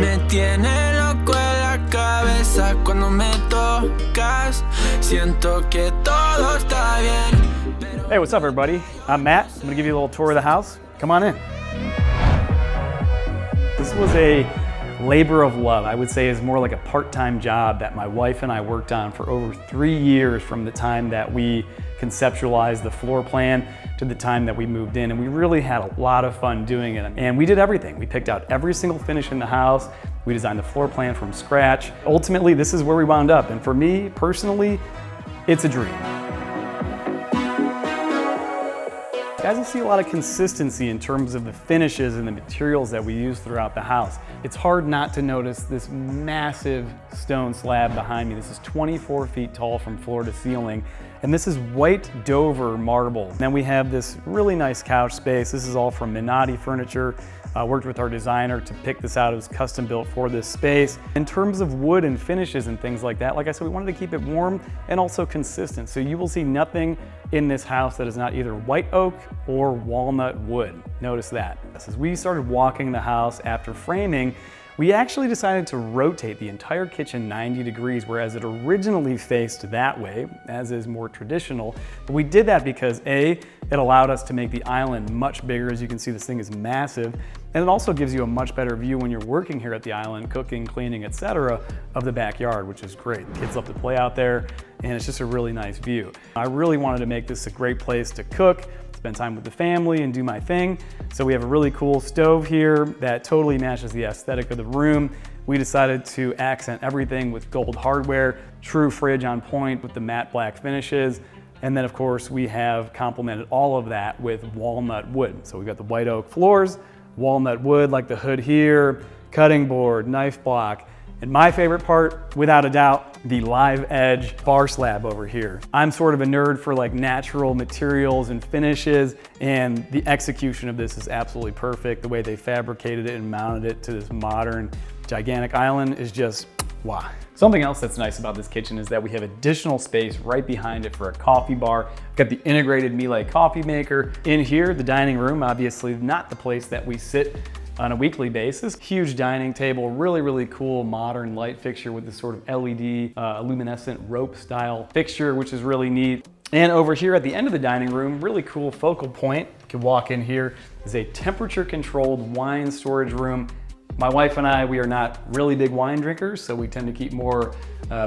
Me tiene loco en la cabeza cuando me tocas. Siento que todo está bien. Hey, what's up everybody? I'm Matt. I'm gonna give you a little tour of the house. Come on in. This was a labor of love. I would say is more like a part-time job that my wife and I worked on for over 3 years from the time that we conceptualized the floor plan to the time that we moved in. And we really had a lot of fun doing it. And we did everything. We picked out every single finish in the house. We designed the floor plan from scratch. Ultimately, this is where we wound up. And for me, personally, it's a dream. Guys, you see a lot of consistency in terms of the finishes and the materials that we use throughout the house. It's hard not to notice this massive stone slab behind me. This is 24 feet tall from floor to ceiling, and this is white Dover marble. Then we have this really nice couch space. This is all from Mezzanine furniture. Worked with our designer to pick this out. It was custom built for this space. In terms of wood and finishes and things like that, like I said, we wanted to keep it warm and also consistent. So you will see nothing in this house that is not either white oak or walnut wood. Notice that. As we started walking the house after framing, we actually decided to rotate the entire kitchen 90 degrees, whereas it originally faced that way, as is more traditional. But we did that because A, it allowed us to make the island much bigger. As you can see, this thing is massive. And it also gives you a much better view when you're working here at the island, cooking, cleaning, etc., of the backyard, which is great. The kids love to play out there, and it's just a really nice view. I really wanted to make this a great place to cook, spend time with the family and do my thing. So we have a really cool stove here that totally matches the aesthetic of the room. We decided to accent everything with gold hardware, true fridge on point with the matte black finishes. And then of course we have complemented all of that with walnut wood. So we've got the white oak floors, walnut wood like the hood here, cutting board, knife block. And my favorite part, without a doubt, the live edge bar slab over here. I'm sort of a nerd for like natural materials and finishes, and the execution of this is absolutely perfect. The way they fabricated it and mounted it to this modern, gigantic island is just, wow. Something else that's nice about this kitchen is that we have additional space right behind it for a coffee bar. We've got the integrated Miele coffee maker. In here, the dining room, obviously not the place that we sit on a weekly basis. Huge dining table, really, really cool modern light fixture with this sort of LED luminescent rope style fixture, which is really neat. And over here at the end of the dining room, really cool focal point. You can walk in here. Is a temperature controlled wine storage room. My wife and I, we are not really big wine drinkers, so we tend to keep more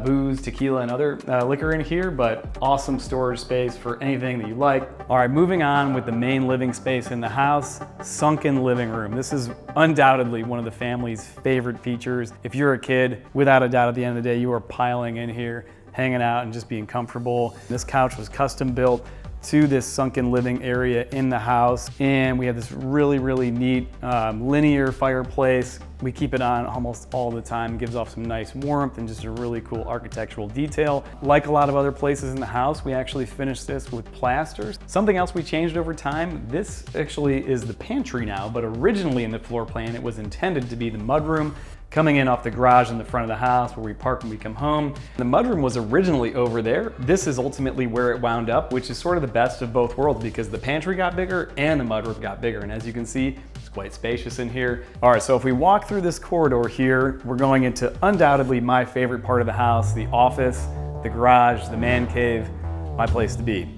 booze, tequila, and other liquor in here, but awesome storage space for anything that you like. All right, moving on with the main living space in the house, sunken living room. This is undoubtedly one of the family's favorite features. If you're a kid, without a doubt at the end of the day, you are piling in here, hanging out and just being comfortable. This couch was custom built to this sunken living area in the house. And we have this really, really neat linear fireplace. We keep it on almost all the time. It gives off some nice warmth and just a really cool architectural detail. Like a lot of other places in the house, we actually finished this with plasters. Something else we changed over time, this actually is the pantry now, but originally in the floor plan, it was intended to be the mudroom, coming in off the garage in the front of the house where we park when we come home. The mudroom was originally over there. This is ultimately where it wound up, which is sort of the best of both worlds because the pantry got bigger and the mudroom got bigger. And as you can see, it's quite spacious in here. All right, so if we walk through this corridor here, we're going into undoubtedly my favorite part of the house, the office, the garage, the man cave, my place to be.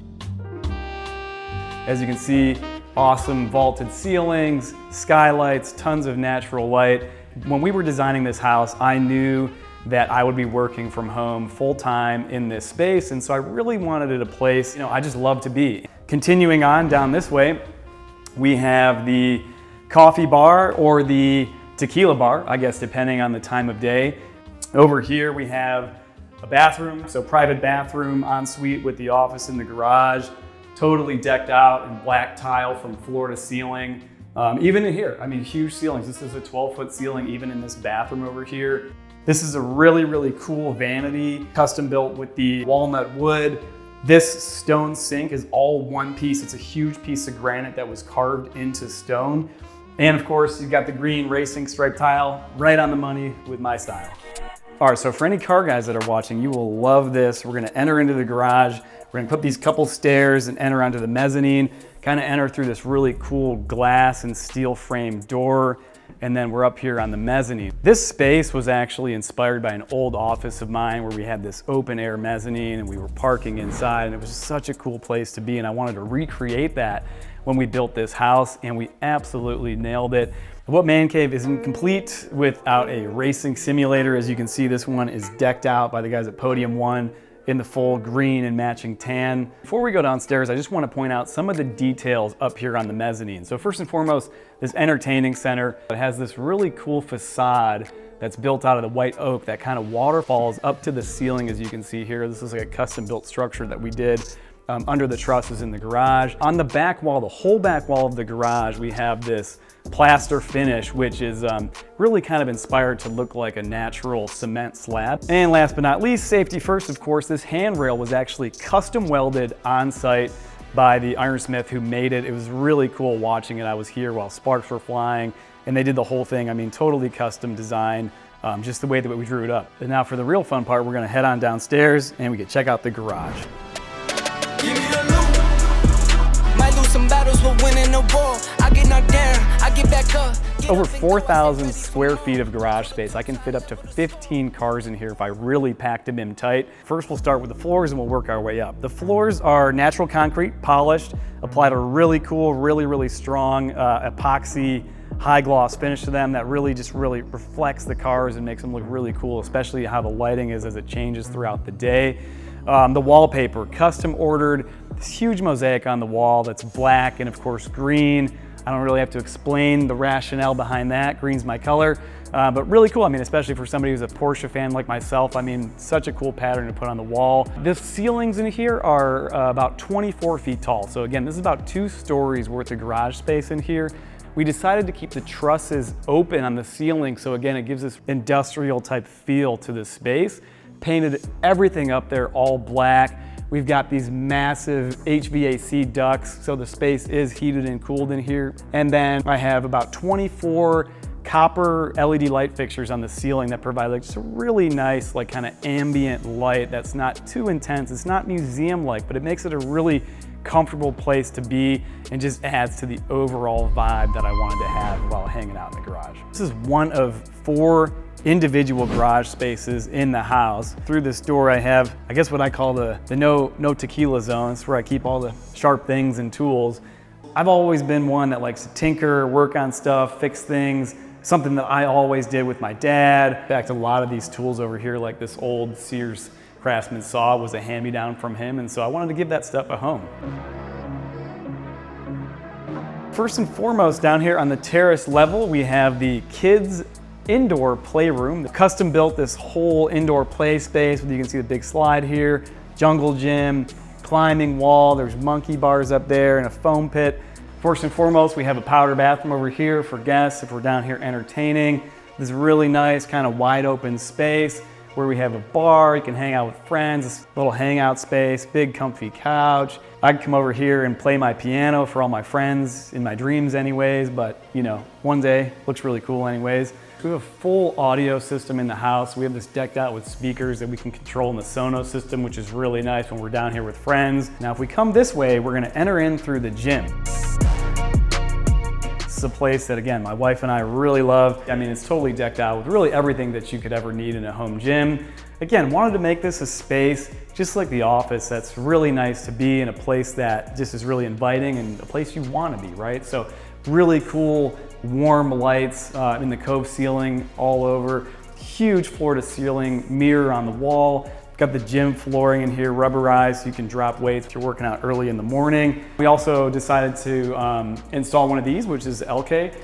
As you can see, awesome vaulted ceilings, skylights, tons of natural light. When we were designing this house, I knew that I would be working from home full-time in this space, and so I really wanted it a place, I just love to be. Continuing on down this way, we have the coffee bar or the tequila bar, I guess depending on the time of day. Over here we have a bathroom, so private bathroom, ensuite with the office in the garage, totally decked out in black tile from floor to ceiling. Even in here, huge ceilings. This is a 12-foot ceiling even in this bathroom over here. This is a really, really cool vanity, custom built with the walnut wood. This stone sink is all one piece. It's a huge piece of granite that was carved into stone. And of course, you've got the green racing stripe tile, right on the money with my style. All right, so for any car guys that are watching, you will love this. We're gonna enter into the garage. We're gonna put these couple stairs and enter onto the mezzanine, kind of enter through this really cool glass and steel frame door. and then we're up here on the mezzanine. This space was actually inspired by an old office of mine where we had this open air mezzanine and we were parking inside, and it was just such a cool place to be, and I wanted to recreate that when we built this house, and we absolutely nailed it. What man cave isn't complete without a racing simulator. As you can see, this one is decked out by the guys at Podium 1 in the full green and matching tan. Before we go downstairs, I just want to point out some of the details up here on the mezzanine. So first and foremost, this entertaining center, it has this really cool facade that's built out of the white oak that kind of waterfalls up to the ceiling, as you can see here. This is like a custom built structure that we did under the trusses in the garage. On the back wall, the whole back wall of the garage, we have this plaster finish, which is really kind of inspired to look like a natural cement slab. And last but not least, safety first, of course, this handrail was actually custom welded on site by the ironsmith who made it. It was really cool watching it. I was here while sparks were flying, and they did the whole thing. I mean, totally custom design, just the way that we drew it up. And now for the real fun part, we're gonna head on downstairs and we can check out the garage. Give me the loot. Might lose some battles, but winning the war. I get knocked down, I get back up. Over 4,000 square feet of garage space. I can fit up to 15 cars in here if I really packed them in tight. First, we'll start with the floors and we'll work our way up. The floors are natural concrete, polished, applied a really cool, really strong epoxy high gloss finish to them that really reflects the cars and makes them look really cool, especially how the lighting is as it changes throughout the day. The wallpaper, custom ordered, this huge mosaic on the wall that's black and of course green. I don't really have to explain the rationale behind that. Green's my color, but really cool. I mean, especially for somebody who's a Porsche fan like myself, I mean, such a cool pattern to put on the wall. The ceilings in here are about 24 feet tall. So again, this is about 2 stories worth of garage space in here. We decided to keep the trusses open on the ceiling. So again, it gives this industrial type feel to the space. Painted everything up there all black. We've got these massive HVAC ducts, so the space is heated and cooled in here. And then I have about 24 copper LED light fixtures on the ceiling that provide like just a really nice, like kind of ambient light that's not too intense. It's not museum-like, but it makes it a really comfortable place to be and just adds to the overall vibe that I wanted to have while hanging out in the garage. This is one of 4 individual garage spaces in the house. Through this door I have, I guess what I call the no tequila zone. It's where I keep all the sharp things and tools. I've always been one that likes to tinker, work on stuff, fix things, something that I always did with my dad. In fact, a lot of these tools over here, like this old Sears Craftsman saw, was a hand-me-down from him, and so I wanted to give that stuff a home. First and foremost, down here on the terrace level, we have the kids' indoor playroom. Custom built this whole indoor play space. You can see the big slide here, jungle gym, climbing wall. There's monkey bars up there and a foam pit. First and foremost, we have a powder bathroom over here for guests if we're down here entertaining. This really nice kind of wide open space where we have a bar. You can hang out with friends, this little hangout space, big comfy couch. I can come over here and play my piano for all my friends in my dreams anyways, but you know, one day, looks really cool anyways. We have a full audio system in the house. We have this decked out with speakers that we can control in the Sauna system, which is really nice when we're down here with friends. Now, if we come this way, we're gonna enter in through the gym. This is a place that, again, my wife and I really love. I mean, it's totally decked out with really everything that you could ever need in a home gym. Again, wanted to make this a space just like the office that's really nice to be in, a place that just is really inviting and a place you want to be, right? So really cool warm lights in the cove ceiling all over, huge floor to ceiling mirror on the wall. Got the gym flooring in here rubberized so you can drop weights if you're working out early in the morning. We also decided to install one of these, which is LK.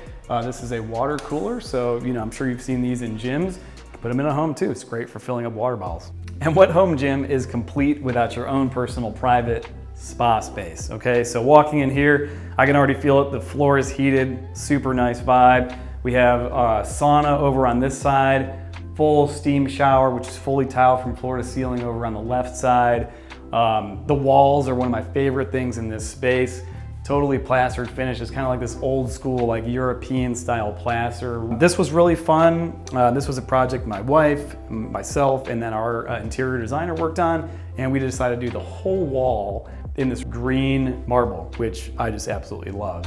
This is a water cooler, so you know, I'm sure you've seen these in gyms. Put them in a home too. It's great for filling up water bottles. And what home gym is complete without your own personal private spa space? Okay, so walking in here, I can already feel it. The floor is heated, super nice vibe. We have a sauna over on this side, full steam shower, which is fully tiled from floor to ceiling over on the left side. The walls are one of my favorite things in this space. Totally plastered finish. It's kind of like this old school, like European style plaster. This was really fun. This was a project my wife, myself, and then our interior designer worked on, and we decided to do the whole wall in this green marble, which I just absolutely love.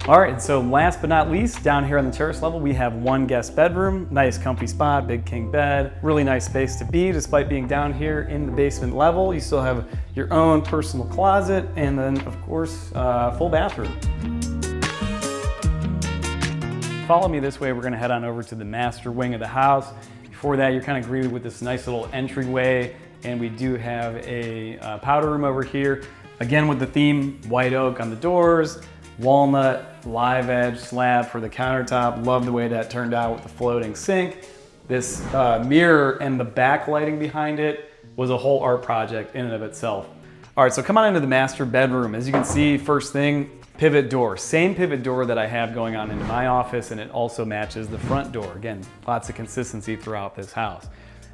All right, so last but not least, down here on the terrace level, we have one guest bedroom. Nice comfy spot, big king bed, really nice space to be. Despite being down here in the basement level, you still have your own personal closet, and then of course, full bathroom. Follow me this way, we're gonna head on over to the master wing of the house. Before that, you're kind of greeted with this nice little entryway, and we do have a powder room over here. Again, with the theme, white oak on the doors, walnut, live edge slab for the countertop. Love the way that turned out with the floating sink. This mirror and the backlighting behind it was a whole art project in and of itself. All right, so come on into the master bedroom. As you can see, first thing, pivot door. Same pivot door that I have going on into my office, and it also matches the front door. Again, lots of consistency throughout this house.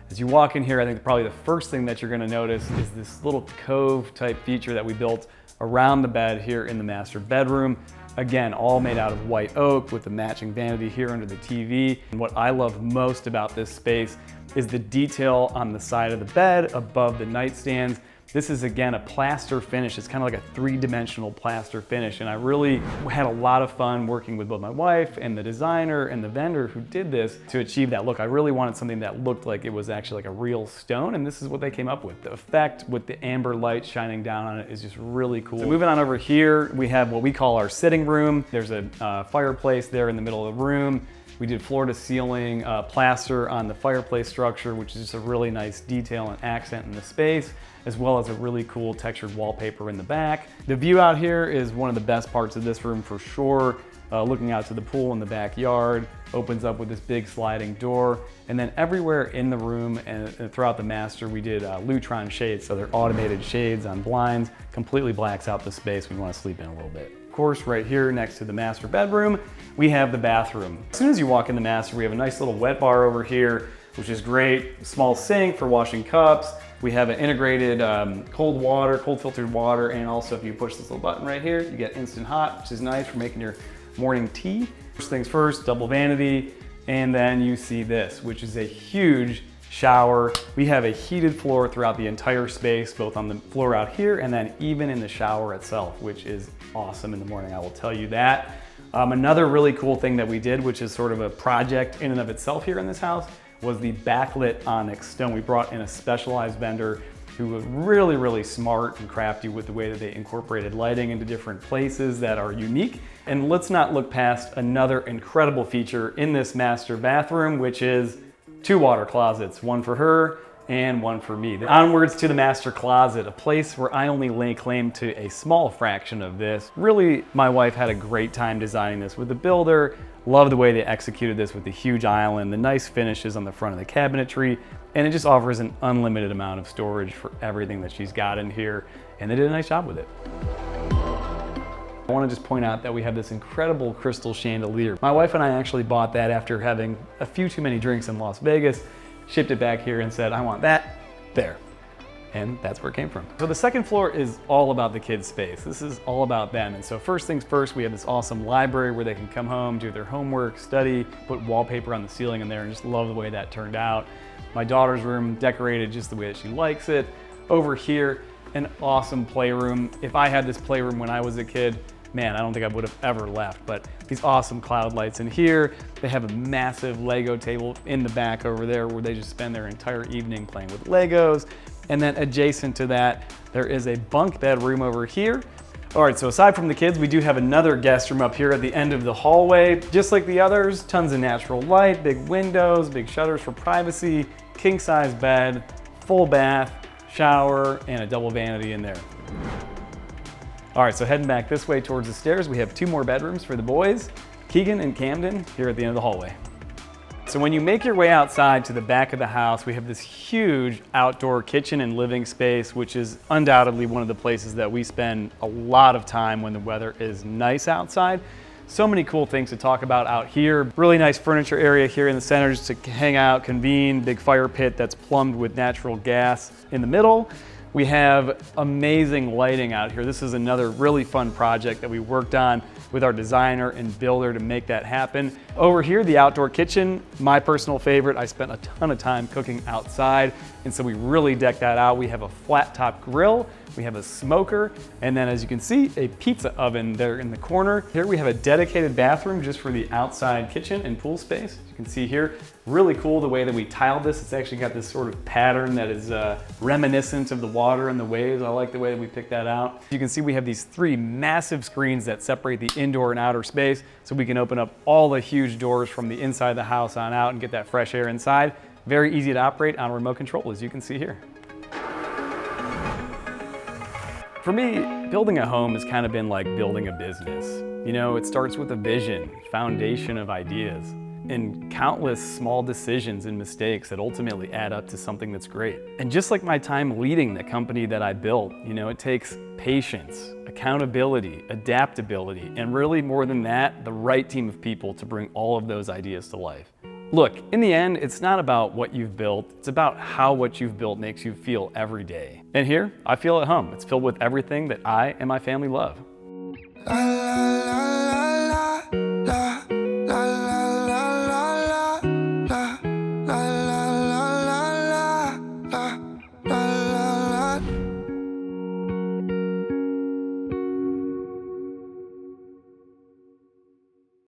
As you walk in here, I think probably the first thing that you're gonna notice is this little cove type feature that we built around the bed here in the master bedroom. Again, all made out of white oak with the matching vanity here under the TV. And what I love most about this space is the detail on the side of the bed above the nightstands. This is, again, a plaster finish. It's kind of like a three-dimensional plaster finish. And I really had a lot of fun working with both my wife and the designer and the vendor who did this to achieve that look. I really wanted something that looked like it was actually like a real stone, and this is what they came up with. The effect with the amber light shining down on it is just really cool. So moving on over here, we have what we call our sitting room. There's a fireplace there in the middle of the room. We did floor to ceiling plaster on the fireplace structure, which is just a really nice detail and accent in the space, as well as a really cool textured wallpaper in the back. The view out here is one of the best parts of this room for sure. Looking out to the pool in the backyard, opens up with this big sliding door. And then everywhere in the room and throughout the master, we did Lutron shades. So they're automated shades on blinds, completely blacks out the space we want to sleep in a little bit. Of course, right here next to the master bedroom, we have the bathroom. As soon as you walk in the master, we have a nice little wet bar over here, which is great. Small sink for washing cups. We have an integrated cold filtered water, and also if you push this little button right here, you get instant hot, which is nice for making your morning tea. First things first, double vanity, and then you see this, which is a huge shower. We have a heated floor throughout the entire space, both on the floor out here and then even in the shower itself, which is awesome in the morning, I will tell you that. Another really cool thing that we did, which is sort of a project in and of itself here in this house, was the backlit onyx stone. We brought in a specialized vendor who was really, really smart and crafty with the way that they incorporated lighting into different places that are unique. And let's not look past another incredible feature in this master bathroom, which is 2 water closets, one for her and one for me. Onwards to the master closet, a place where I only lay claim to a small fraction of this. Really, my wife had a great time designing this with the builder. Love the way they executed this with the huge island, the nice finishes on the front of the cabinetry, and it just offers an unlimited amount of storage for everything that she's got in here, and they did a nice job with it. I want to just point out that we have this incredible crystal chandelier. My wife and I actually bought that after having a few too many drinks in Las Vegas, shipped it back here and said, I want that there. And that's where it came from. So the second floor is all about the kids' space. This is all about them. And so first things first, we have this awesome library where they can come home, do their homework, study, put wallpaper on the ceiling in there, and just love the way that turned out. My daughter's room decorated just the way that she likes it. Over here, an awesome playroom. If I had this playroom when I was a kid, man, I don't think I would have ever left, but these awesome cloud lights in here. They have a massive Lego table in the back over there where they just spend their entire evening playing with Legos. And then adjacent to that, there is a bunk bed room over here. All right, so aside from the kids, we do have another guest room up here at the end of the hallway. Just like the others, tons of natural light, big windows, big shutters for privacy, king size bed, full bath, shower, and a double vanity in there. All right, so heading back this way towards the stairs, we have 2 more bedrooms for the boys, Keegan and Camden, here at the end of the hallway. So when you make your way outside to the back of the house, we have this huge outdoor kitchen and living space, which is undoubtedly one of the places that we spend a lot of time when the weather is nice outside. So many cool things to talk about out here. Really nice furniture area here in the center just to hang out, convene, big fire pit that's plumbed with natural gas in the middle. We have amazing lighting out here. This is another really fun project that we worked on. with our designer and builder to make that happen. Over here, the outdoor kitchen, my personal favorite. I spent a ton of time cooking outside, and so we really decked that out. We have a flat top grill, we have a smoker, and then as you can see, a pizza oven there in the corner. Here we have a dedicated bathroom just for the outside kitchen and pool space. As you can see here, really cool the way that we tiled this. It's actually got this sort of pattern that is reminiscent of the water and the waves. I like the way that we picked that out. You can see we have these 3 massive screens that separate the indoor and outer space, so we can open up all the huge doors from the inside of the house on out and get that fresh air inside. Very easy to operate on remote control, as you can see here. For me, building a home has kind of been like building a business. You know, it starts with a vision, foundation of ideas, and countless small decisions and mistakes that ultimately add up to something that's great. And just like my time leading the company that I built, you know, it takes patience, accountability, adaptability, and really more than that, the right team of people to bring all of those ideas to life. Look, in the end, it's not about what you've built, it's about how what you've built makes you feel every day. And here, I feel at home. It's filled with everything that I and my family love.